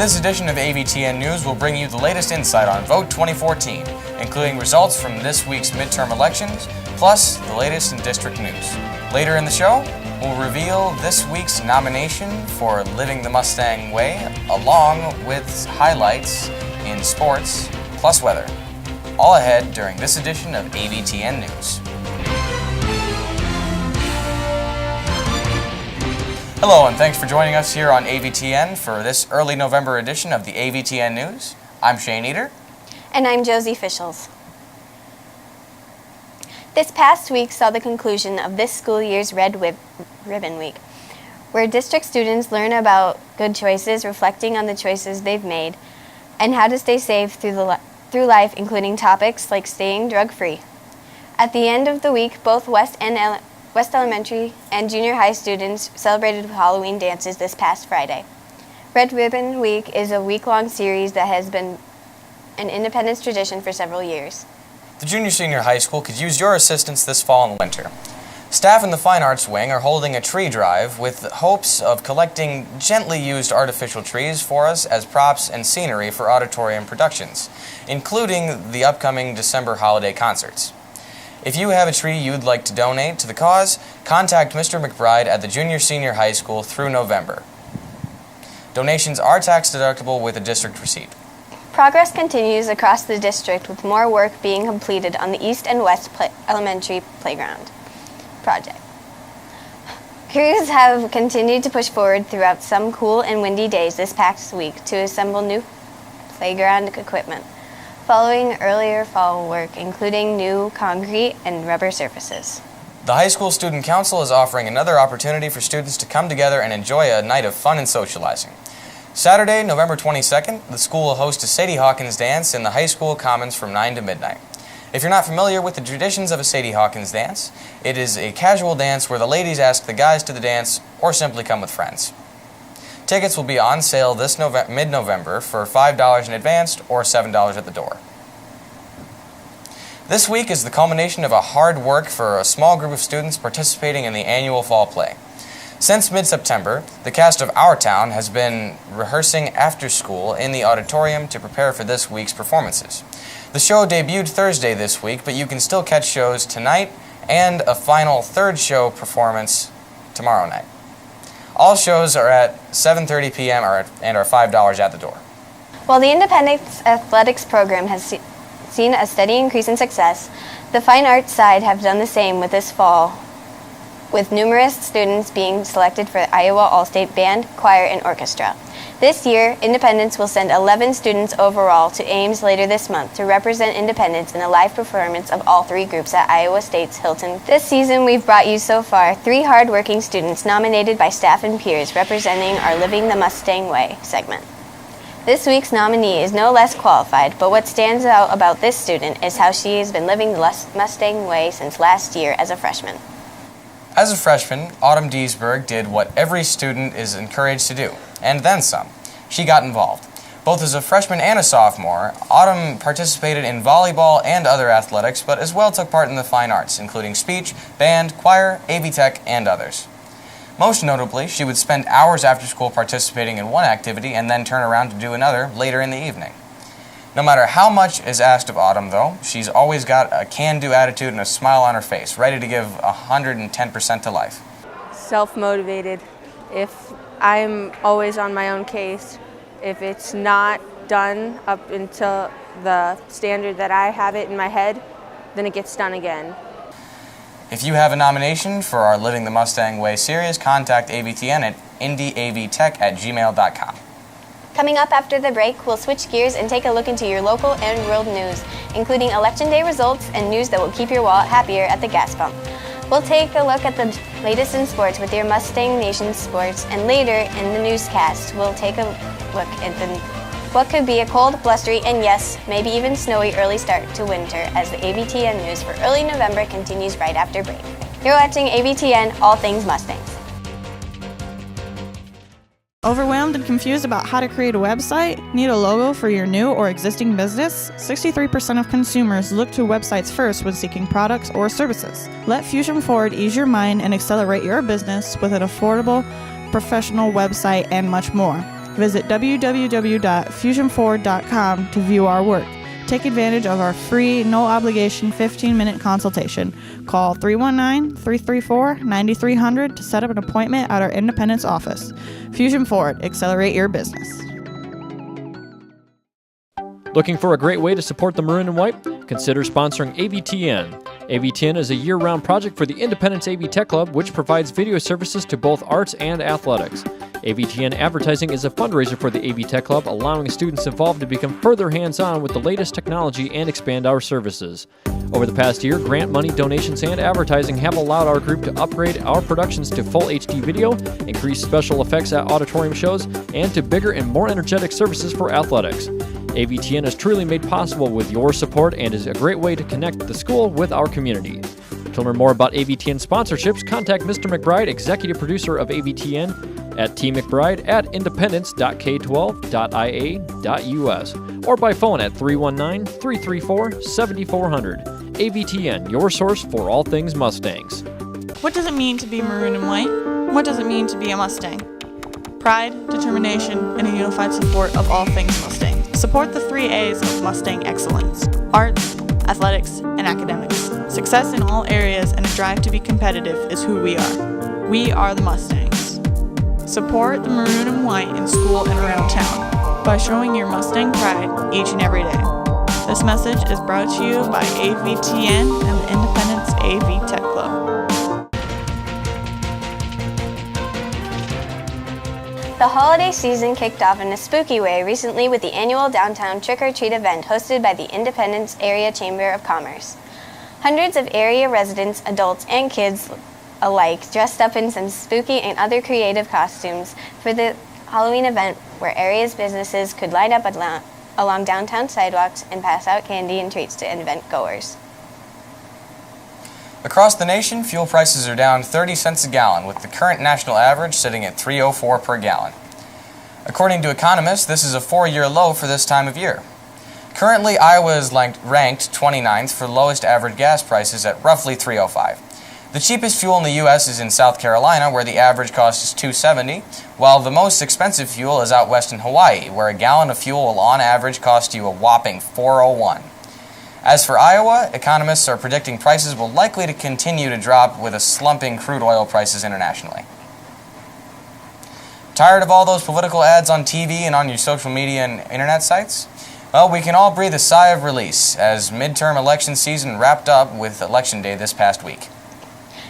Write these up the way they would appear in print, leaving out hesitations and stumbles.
this edition of AVTN News, we'll bring you the latest insight on Vote 2014, including results from this week's midterm elections, plus the latest in district news. Later in the show, we'll reveal this week's nomination for Living the Mustang Way, along with highlights in sports, plus weather. All ahead during this edition of AVTN News. Hello, and thanks for joining us here on AVTN for this early November edition of the AVTN News. I'm Shane Eder. And I'm Josie Fischels. This past week saw the conclusion of this school year's Red Ribbon Week, where district students learn about good choices, reflecting on the choices they've made, and how to stay safe through life, including topics like staying drug-free. At the end of the week, both West Elementary and junior high students celebrated with Halloween dances this past Friday. Red Ribbon Week is a week-long series that has been an Independence tradition for several years. The junior-senior high school could use your assistance this fall and winter. Staff in the Fine Arts Wing are holding a tree drive with hopes of collecting gently used artificial trees for us as props and scenery for auditorium productions, including the upcoming December holiday concerts. If you have a tree you'd like to donate to the cause, contact Mr. McBride at the junior-senior high school through November. Donations are tax-deductible with a district receipt. Progress continues across the district with more work being completed on the East and West Elementary Playground project. Crews have continued to push forward throughout some cool and windy days this past week to assemble new playground equipment, following earlier fall work, including new concrete and rubber surfaces. The High School Student Council is offering another opportunity for students to come together and enjoy a night of fun and socializing. Saturday, November 22nd, the school will host a Sadie Hawkins dance in the high school commons from 9 to midnight. If you're not familiar with the traditions of a Sadie Hawkins dance, it is a casual dance where the ladies ask the guys to the dance or simply come with friends. Tickets will be on sale this mid-November for $5 in advance or $7 at the door. This week is the culmination of a hard work for a small group of students participating in the annual fall play. Since mid-September, the cast of Our Town has been rehearsing after school in the auditorium to prepare for this week's performances. The show debuted Thursday this week, but you can still catch shows tonight and a final third show performance tomorrow night. All shows are at 7:30 p.m. and are $5 at the door. While the Independence Athletics program has seen a steady increase in success, the fine arts side have done the same with this fall, with numerous students being selected for the Iowa All-State Band, Choir, and Orchestra. This year, Independence will send 11 students overall to Ames later this month to represent Independence in a live performance of all three groups at Iowa State's Hilton. This season, we've brought you so far 3 hard-working students nominated by staff and peers representing our Living the Mustang Way segment. This week's nominee is no less qualified, but what stands out about this student is how she has been living the Mustang Way since last year as a freshman. As a freshman, Autumn Deesberg did what every student is encouraged to do, and then some. She got involved. Both as a freshman and a sophomore, Autumn participated in volleyball and other athletics, but as well took part in the fine arts, including speech, band, choir, AV Tech, and others. Most notably, she would spend hours after school participating in one activity and then turn around to do another later in the evening. No matter how much is asked of Autumn, though, she's always got a can-do attitude and a smile on her face, ready to give 110% to life. Self-motivated. If I'm always on my own case, if it's not done up until the standard that I have it in my head, then it gets done again. If you have a nomination for our Living the Mustang Way series, contact AVTN at indyavtech@gmail.com. Coming up after the break, we'll switch gears and take a look into your local and world news, including Election Day results and news that will keep your wallet happier at the gas pump. We'll take a look at the latest in sports with your Mustang Nation sports, and later in the newscast, we'll take a look at what could be a cold, blustery, and yes, maybe even snowy early start to winter as the AVTN news for early November continues right after break. You're watching AVTN, All Things Mustangs. Overwhelmed and confused about how to create a website? Need a logo for your new or existing business? 63% of consumers look to websites first when seeking products or services. Let Fusion Forward ease your mind and accelerate your business with an affordable, professional website and much more. Visit www.fusionforward.com to view our work. Take advantage of our free, no-obligation 15-minute consultation. Call 319-334-9300 to set up an appointment at our Independence office. Fusion Forward, accelerate your business. Looking for a great way to support the Maroon and White? Consider sponsoring AVTN. AVTN is a year-round project for the Independence AV Tech Club, which provides video services to both arts and athletics. AVTN advertising is a fundraiser for the AV Tech Club, allowing students involved to become further hands-on with the latest technology and expand our services. Over the past year, grant money, donations, and advertising have allowed our group to upgrade our productions to full HD video, increase special effects at auditorium shows, and to bigger and more energetic services for athletics. AVTN is truly made possible with your support and is a great way to connect the school with our community. To learn more about AVTN sponsorships, contact Mr. McBride, executive producer of AVTN, at tmcbride@independence.k12.ia.us or by phone at 319-334-7400. AVTN, your source for all things Mustangs. What does it mean to be maroon and white? What does it mean to be a Mustang? Pride, determination, and a unified support of all things Mustang. Support the 3 A's of Mustang excellence: arts, athletics, and academics. Success in all areas and a drive to be competitive is who we are. We are the Mustangs. Support the maroon and white in school and around town by showing your Mustang pride each and every day. This message is brought to you by AVTN and the Independence AV Tech Club. The holiday season kicked off in a spooky way recently with the annual downtown trick-or-treat event hosted by the Independence Area Chamber of Commerce. Hundreds of area residents, adults, and kids alike dressed up in some spooky and other creative costumes for the Halloween event, where area's businesses could line up along downtown sidewalks and pass out candy and treats to event goers. Across the nation, fuel prices are down 30 cents a gallon, with the current national average sitting at $3.04 per gallon. According to economists, this is a 4-year low for this time of year. Currently, Iowa is ranked 29th for lowest average gas prices at roughly $3.05. The cheapest fuel in the U.S. is in South Carolina, where the average cost is $2.70, while the most expensive fuel is out west in Hawaii, where a gallon of fuel will on average cost you a whopping $4.01. As for Iowa, economists are predicting prices will likely to continue to drop with a slumping crude oil prices internationally. Tired of all those political ads on TV and on your social media and internet sites? Well, we can all breathe a sigh of release as midterm election season wrapped up with Election Day this past week.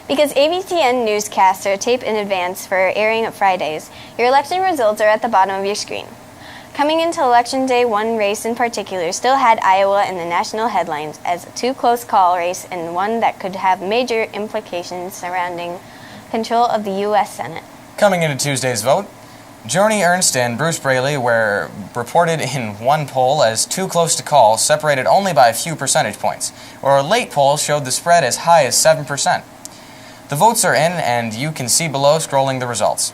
Because AVTN newscasts are taped in advance for airing at Fridays, your election results are at the bottom of your screen. Coming into Election Day, one race in particular still had Iowa in the national headlines as a too-close call race and one that could have major implications surrounding control of the U.S. Senate. Coming into Tuesday's vote, Joni Ernst and Bruce Braley were reported in one poll as too close to call, separated only by a few percentage points, where a late poll showed the spread as high as 7%. The votes are in, and you can see below scrolling the results.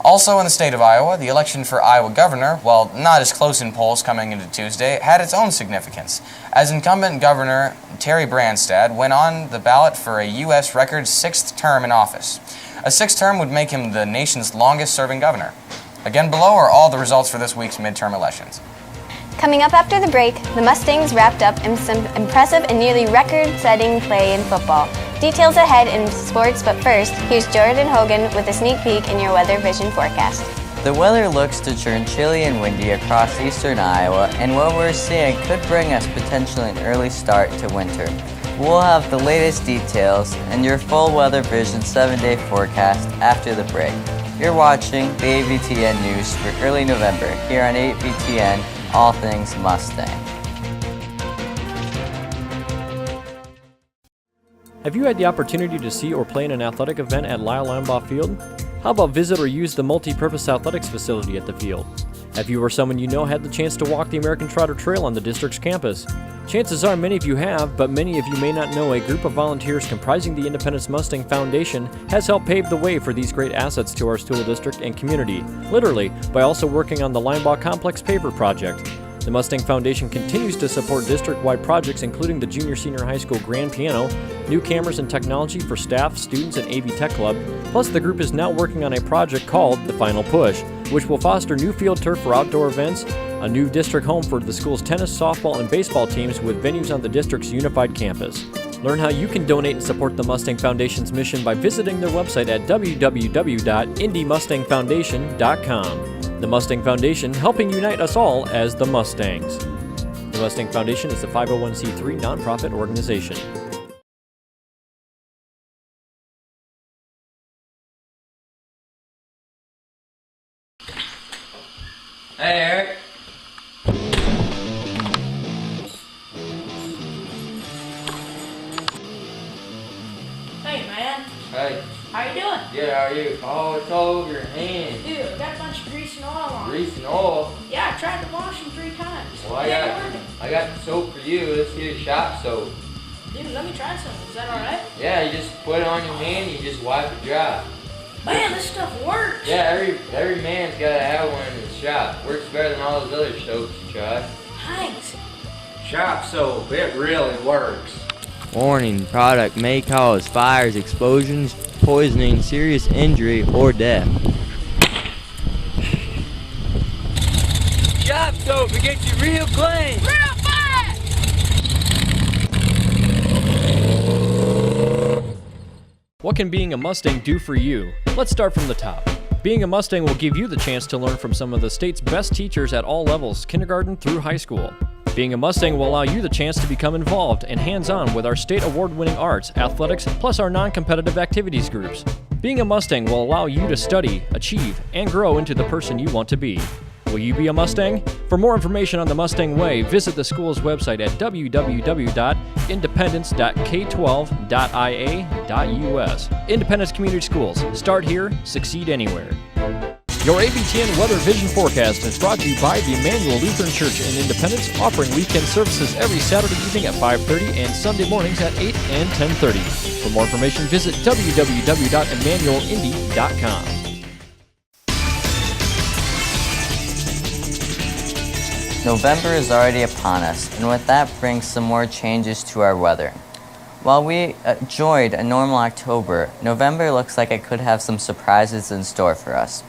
Also in the state of Iowa, the election for Iowa governor, while not as close in polls coming into Tuesday, had its own significance, as incumbent Governor Terry Branstad went on the ballot for a U.S. record 6th term in office. A 6th term would make him the nation's longest-serving governor. Again, below are all the results for this week's midterm elections. Coming up after the break, the Mustangs wrapped up in some impressive and nearly record-setting play in football. Details ahead in sports, but first, here's Jordan Hogan with a sneak peek in your weather vision forecast. The weather looks to turn chilly and windy across eastern Iowa, and what we're seeing could bring us potentially an early start to winter. We'll have the latest details and your full weather vision 7-day forecast after the break. You're watching the AVTN News for early November here on AVTN, all things Mustang. Have you had the opportunity to see or play in an athletic event at Lyle Limbaugh Field? How about visit or use the multi-purpose athletics facility at the field? Have you or someone you know had the chance to walk the American Trotter Trail on the district's campus? Chances are many of you have, but many of you may not know a group of volunteers comprising the Independence Mustang Foundation has helped pave the way for these great assets to our school district and community, literally, by also working on the Limbaugh Complex paver project. The Mustang Foundation continues to support district-wide projects including the Junior-Senior High School Grand Piano, new cameras and technology for staff, students, and AV Tech Club. Plus, the group is now working on a project called The Final Push, which will foster new field turf for outdoor events, a new district home for the school's tennis, softball, and baseball teams with venues on the district's unified campus. Learn how you can donate and support the Mustang Foundation's mission by visiting their website at www.indymustangfoundation.com. The Mustang Foundation, helping unite us all as the Mustangs. The Mustang Foundation is a 501c3 nonprofit organization. Hey, Eric. Hey, man. Hey, How you doing? good, how are you? Oh, it's all over your hands. Dude, I got a bunch of grease and oil on. Grease and oil. Yeah, I tried to wash them 3 times. Well, It ain't working. I got the soap for you. Let's get a shop soap. Dude, let me try some. Is that alright? Yeah, you just put it on your hand, you just wipe it dry. Man, this stuff works. Yeah, every man's gotta have one in his shop. Works better than all those other soaps you try. Thanks. Shop soap, it really works. Warning, product may cause fires, explosions, poisoning, serious injury, or death. Shop soap, it gets you real clean. Real fast! What can being a Mustang do for you? Let's start from the top. Being a Mustang will give you the chance to learn from some of the state's best teachers at all levels, kindergarten through high school. Being a Mustang will allow you the chance to become involved and hands-on with our state award-winning arts, athletics, plus our non-competitive activities groups. Being a Mustang will allow you to study, achieve, and grow into the person you want to be. Will you be a Mustang? For more information on the Mustang Way, visit the school's website at www.independence.k12.ia.us. Independence Community Schools. Start here, succeed anywhere. Your AVTN Weather Vision Forecast is brought to you by the Emmanuel Lutheran Church in Independence, offering weekend services every Saturday evening at 5:30 and Sunday mornings at 8 and 10:30. For more information, visit www.emmanuelindy.com. November is already upon us, and with that brings some more changes to our weather. While we enjoyed a normal October, November looks like it could have some surprises in store for us.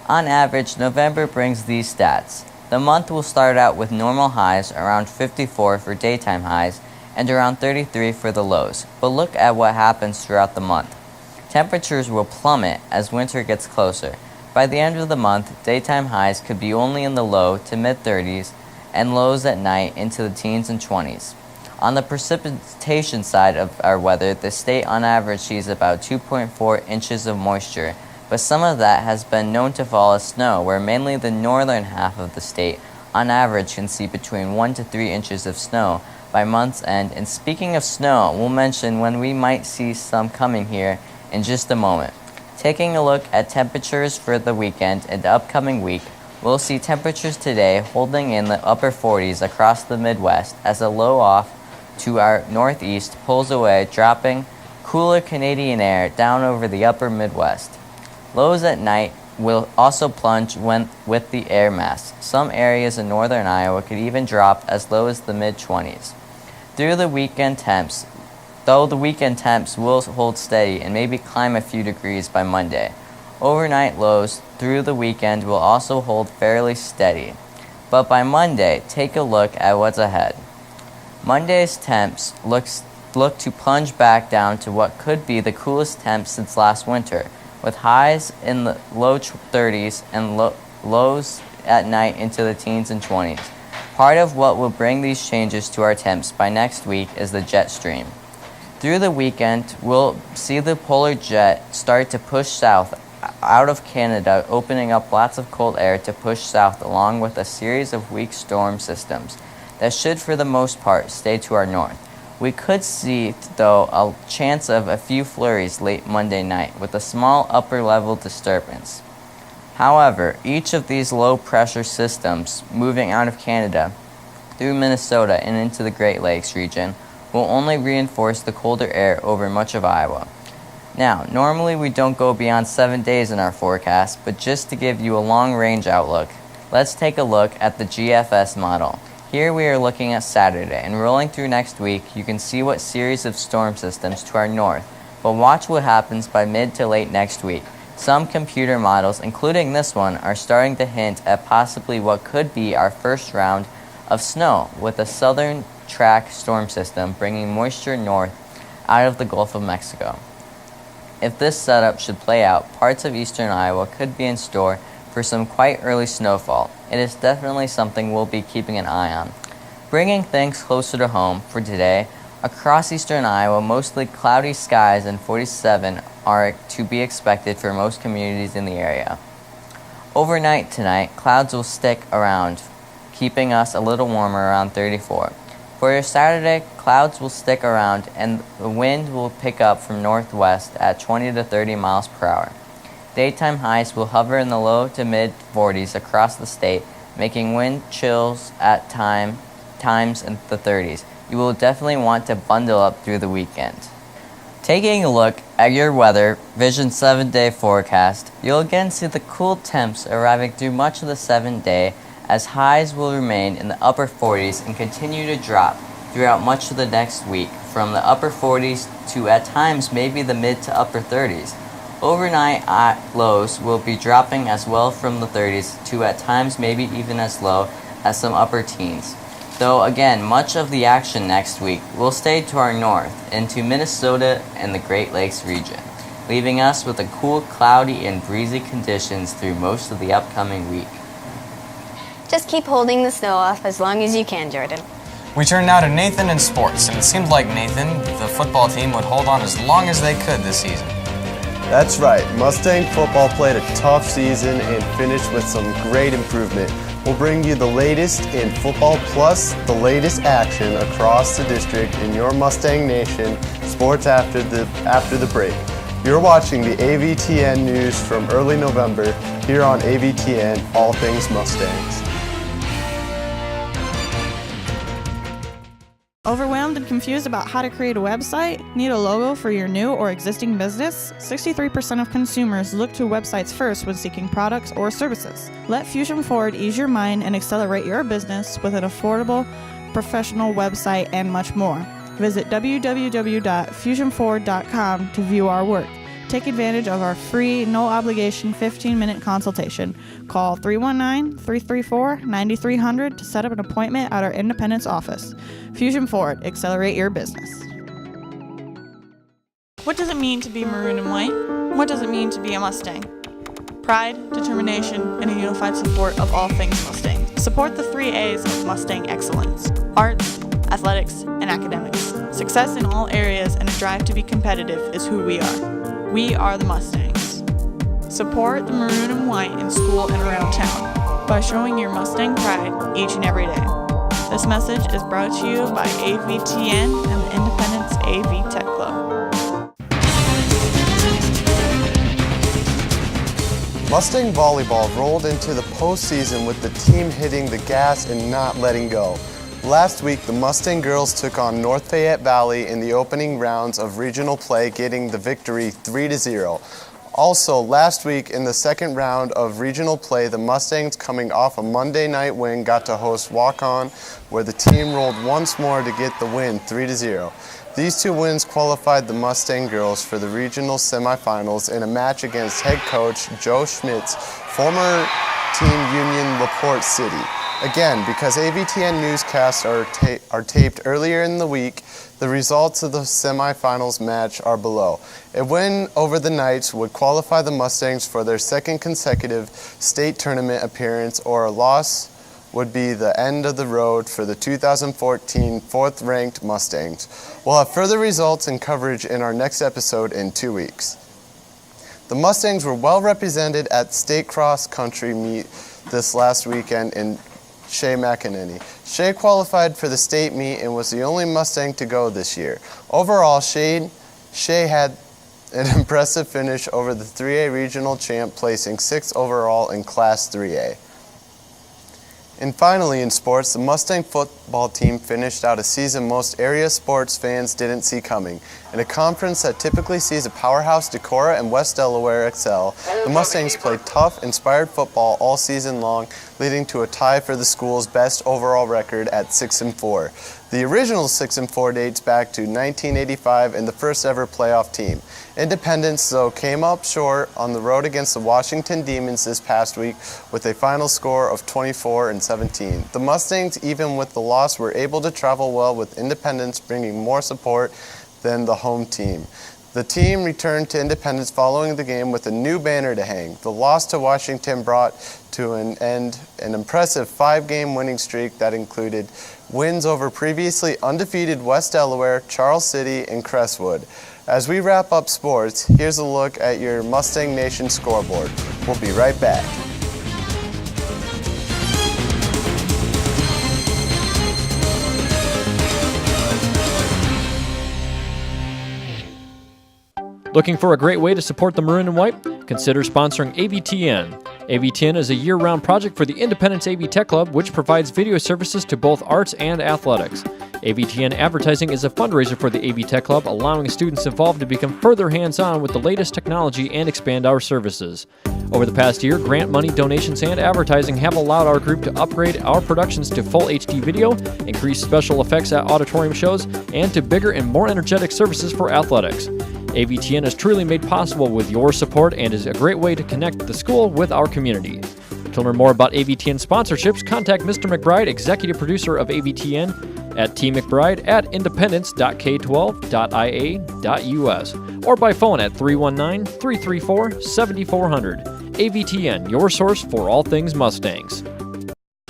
On average, November brings these stats. The month will start out with normal highs around 54 for daytime highs and around 33 for the lows, but look at what happens throughout the month. Temperatures will plummet as winter gets closer. By the end of the month, daytime highs could be only in the low to mid-30s and lows at night into the teens and 20s. On the precipitation side of our weather, the state on average sees about 2.4 inches of moisture, but some of that has been known to fall as snow, where mainly the northern half of the state on average can see between 1 to 3 inches of snow by month's end. And speaking of snow, we'll mention when we might see some coming here in just a moment. Taking a look at temperatures for the weekend and the upcoming week, we'll see temperatures today holding in the upper 40s across the Midwest as a low off to our northeast pulls away, dropping cooler Canadian air down over the upper Midwest. Lows at night will also plunge with the air mass. Some areas in northern Iowa could even drop as low as the mid-20s. Though the weekend temps will hold steady and maybe climb a few degrees by Monday, overnight lows through the weekend will also hold fairly steady. But by Monday, take a look at what's ahead. Monday's temps look to plunge back down to what could be the coolest temps since last winter, with highs in the low 30s and lows at night into the teens and 20s. Part of what will bring these changes to our temps by next week is the jet stream. Through the weekend, we'll see the polar jet start to push south out of Canada, opening up lots of cold air to push south along with a series of weak storm systems that should for the most part stay to our north. We could see, though, a chance of a few flurries late Monday night with a small upper-level disturbance. However, each of these low-pressure systems moving out of Canada through Minnesota and into the Great Lakes region will only reinforce the colder air over much of Iowa. Now, normally we don't go beyond 7 days in our forecast, but just to give you a long-range outlook, let's take a look at the GFS model. Here we are looking at Saturday, and rolling through next week, you can see what series of storm systems to our north, but watch what happens by mid to late next week. Some computer models, including this one, are starting to hint at possibly what could be our first round of snow, with a southern track storm system bringing moisture north out of the Gulf of Mexico. If this setup should play out, parts of eastern Iowa could be in store for some quite early snowfall. It is definitely something we'll be keeping an eye on. Bringing things closer to home for today, across eastern Iowa, mostly cloudy skies and 47 are to be expected for most communities in the area. Overnight tonight, clouds will stick around, keeping us a little warmer around 34. For your Saturday, clouds will stick around and the wind will pick up from northwest at 20 to 30 miles per hour. Daytime highs will hover in the low to mid 40s across the state, making wind chills at times in the 30s. You will definitely want to bundle up through the weekend. Taking a look at your weather vision 7-day forecast, you'll again see the cool temps arriving through much of the 7th day, as highs will remain in the upper 40s and continue to drop throughout much of the next week, from the upper 40s to at times maybe the mid to upper 30s. Overnight lows will be dropping as well from the 30s to at times maybe even as low as some upper teens. Though again, much of the action next week will stay to our north into Minnesota and the Great Lakes region, leaving us with a cool, cloudy, and breezy conditions through most of the upcoming week. Just keep holding the snow off as long as you can, Jordan. We turn now to Nathan in sports, and it seemed like Nathan, the football team, would hold on as long as they could this season. That's right. Mustang football played a tough season and finished with some great improvement. We'll bring you the latest in football plus the latest action across the district in your Mustang Nation sports after the break. You're watching the AVTN news from early November here on AVTN, All Things Mustangs. Overwhelmed and confused about how to create a website? Need a logo for your new or existing business? 63% of consumers look to websites first when seeking products or services. Let Fusion Forward ease your mind and accelerate your business with an affordable, professional website and much more. Visit www.fusionforward.com to view our work. Take advantage of our free, no-obligation 15-minute consultation. Call 319-334-9300 to set up an appointment at our Independence office. Fusion Forward, accelerate your business. What does it mean to be maroon and white? What does it mean to be a Mustang? Pride, determination, and a unified support of all things Mustang. Support the 3 A's of Mustang excellence: arts, athletics, and academics. Success in all areas and a drive to be competitive is who we are. We are the Mustangs. Support the maroon and white in school and around town by showing your Mustang pride each and every day. This message is brought to you by AVTN and the Independence AV Tech Club. Mustang volleyball rolled into the postseason with the team hitting the gas and not letting go. Last week, the Mustang girls took on North Fayette Valley in the opening rounds of regional play, getting the victory 3-0. Also, last week in the second round of regional play, the Mustangs, coming off a Monday night win, got to host Waukon, where the team rolled once more to get the win 3-0. These two wins qualified the Mustang girls for the regional semifinals in a match against head coach Joe Schmidt's former team Union LaPorte City. Again, because AVTN newscasts are taped earlier in the week, the results of the semifinals match are below. A win over the Knights would qualify the Mustangs for their second consecutive state tournament appearance, or a loss would be the end of the road for the 2014 fourth-ranked Mustangs. We'll have further results and coverage in our next episode in 2 weeks. The Mustangs were well represented at state cross-country meet this last weekend in Shea McEnany. Shea qualified for the state meet and was the only Mustang to go this year. Overall, Shea had an impressive finish over the 3A regional champ, placing 6th overall in Class 3A. And finally, in sports, the Mustang football team finished out a season most area sports fans didn't see coming. In a conference that typically sees a powerhouse Decorah and West Delaware excel, the Mustangs played tough, inspired football all season long, leading to a tie for the school's best overall record at 6-4. The original 6-4 dates back to 1985 and the first ever playoff team. Independence, though, came up short on the road against the Washington Demons this past week with a final score of 24-17. The Mustangs, even with the loss, were able to travel well, with Independence bringing more support than the home team. The team returned to Independence following the game with a new banner to hang. The loss to Washington brought to an end an impressive 5-game winning streak that included wins over previously undefeated West Delaware, Charles City, and Crestwood. As we wrap up sports, here's a look at your Mustang Nation scoreboard. We'll be right back. Looking for a great way to support the Maroon and White? Consider sponsoring AVTN. AVTN is a year-round project for the Independence AV Tech Club, which provides video services to both arts and athletics. AVTN advertising is a fundraiser for the AV Tech Club, allowing students involved to become further hands-on with the latest technology and expand our services. Over the past year, grant money, donations, and advertising have allowed our group to upgrade our productions to full HD video, increase special effects at auditorium shows, and to bigger and more energetic services for athletics. AVTN is truly made possible with your support and is a great way to connect the school with our community. To learn more about AVTN sponsorships, contact Mr. McBride, executive producer of AVTN, at tmcbride@independence.k12.ia.us or by phone at 319-334-7400. AVTN, your source for all things Mustangs.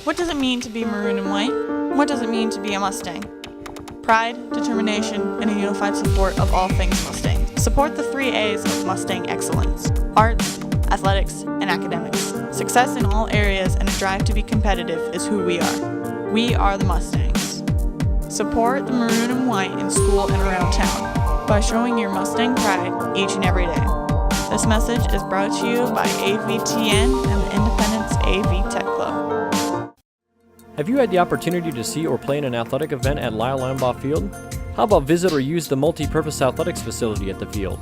What does it mean to be maroon and white? What does it mean to be a Mustang? Pride, determination, and a unified support of all things Mustang. Support the 3 A's of Mustang excellence: arts, athletics, and academics. Success in all areas and a drive to be competitive is who we are. We are the Mustangs. Support the maroon and white in school and around town by showing your Mustang pride each and every day. This message is brought to you by AVTN and the Independence AV Tech Club. Have you had the opportunity to see or play in an athletic event at Lyle Limbaugh Field? How about visit or use the multi-purpose athletics facility at the field?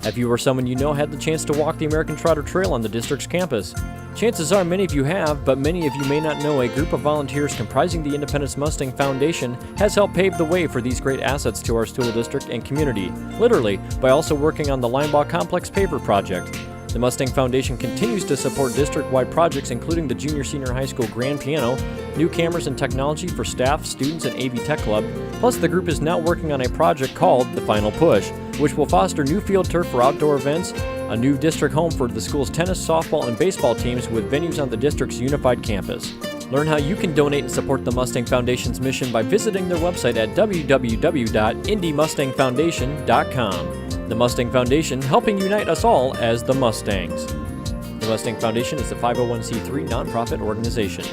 Have you or someone you know had the chance to walk the American Trotter Trail on the district's campus? Chances are many of you have, but many of you may not know a group of volunteers comprising the Independence Mustang Foundation has helped pave the way for these great assets to our school district and community, literally, by also working on the Limbaugh Complex paver project. The Mustang Foundation continues to support district-wide projects including the Junior-Senior High School Grand Piano, new cameras and technology for staff, students, and AV Tech Club. Plus, the group is now working on a project called The Final Push, which will foster new field turf for outdoor events, a new district home for the school's tennis, softball, and baseball teams with venues on the district's unified campus. Learn how you can donate and support the Mustang Foundation's mission by visiting their website at www.indymustangfoundation.com. The Mustang Foundation, helping unite us all as the Mustangs. The Mustang Foundation is a 501c3 nonprofit organization.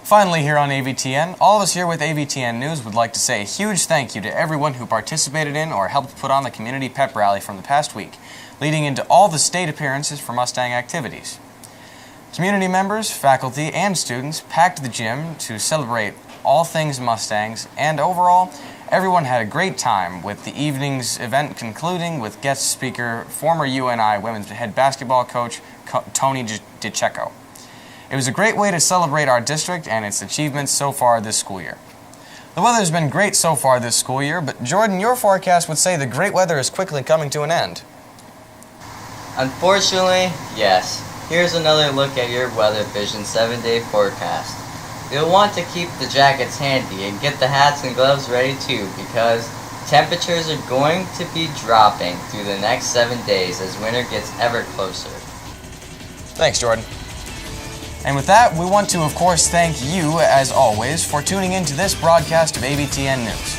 Finally, here on AVTN, all of us here with AVTN News would like to say a huge thank you to everyone who participated in or helped put on the community pep rally from the past week, leading into all the state appearances for Mustang activities. Community members, faculty, and students packed the gym to celebrate all things Mustangs, and overall, everyone had a great time, with the evening's event concluding with guest speaker, former UNI women's head basketball coach Tony DiCecco. It was a great way to celebrate our district and its achievements so far this school year. The weather's been great so far this school year, but Jordan, your forecast would say the great weather is quickly coming to an end. Unfortunately, yes. Here's another look at your Weather Vision 7-day forecast. You'll want to keep the jackets handy and get the hats and gloves ready too, because temperatures are going to be dropping through the next 7 days as winter gets ever closer. Thanks, Jordan. And with that, we want to, of course, thank you, as always, for tuning in to this broadcast of AVTN News.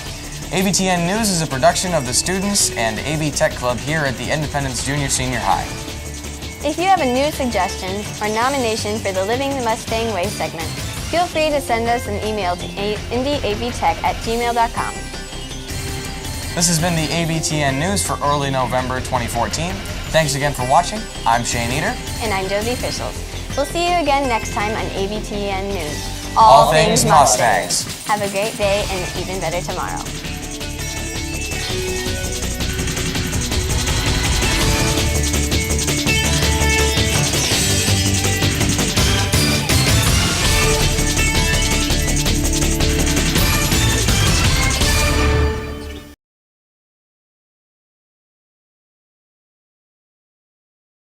AVTN News is a production of the students and AV Tech Club here at the Independence Junior Senior High. If you have a news suggestion or nomination for the Living the Mustang Way segment, feel free to send us an email to indyavtech@gmail.com. This has been the AVTN News for early November 2014. Thanks again for watching. I'm Shane Eater. And I'm Josie Fischels. We'll see you again next time on AVTN News. All things Mustangs. Have a great day and even better tomorrow.